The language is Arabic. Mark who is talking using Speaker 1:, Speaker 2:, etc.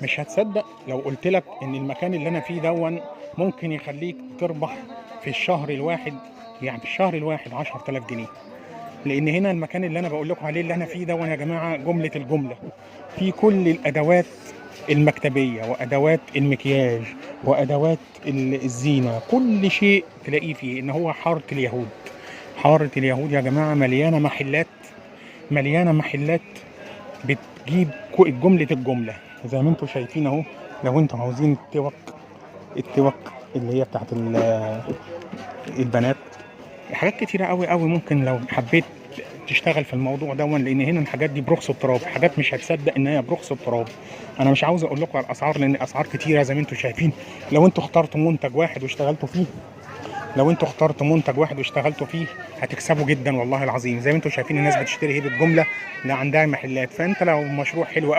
Speaker 1: مش هتصدق لو قلت لك ان المكان اللي انا فيه دون ممكن يخليك تربح في الشهر الواحد، يعني في الشهر الواحد 10,000 جنيه. لان هنا المكان اللي انا بقول لكم عليه اللي انا فيه دون يا جماعه جمله الجمله، في كل الادوات المكتبيه وادوات المكياج وادوات الزينه، كل شيء تلاقيه فيه. ان هو حاره اليهود، حاره اليهود يا جماعه مليانه محلات، مليانه محلات بتجيب جمله الجمله زي ما انتم شايفين اهو. لو انتم عاوزين التوك، التوك اللي هي بتاعت البنات، حاجات كتيره قوي قوي ممكن لو حبيت تشتغل في الموضوع ده. لان هنا الحاجات دي برخص التراب، حاجات مش هتصدق ان هي برخص التراب. انا مش عاوز اقول لكم على الاسعار لان الاسعار كتيره زي ما انتم شايفين. لو انتوا اخترتوا منتج واحد واشتغلتوا فيه، لو انتوا اخترتوا منتج واحد واشتغلتوا فيه هتكسبوا جدا والله العظيم. زي ما انتم شايفين الناس بتشتري ايه بالجمله، لا عندها محلات. فانت لو مشروع حلو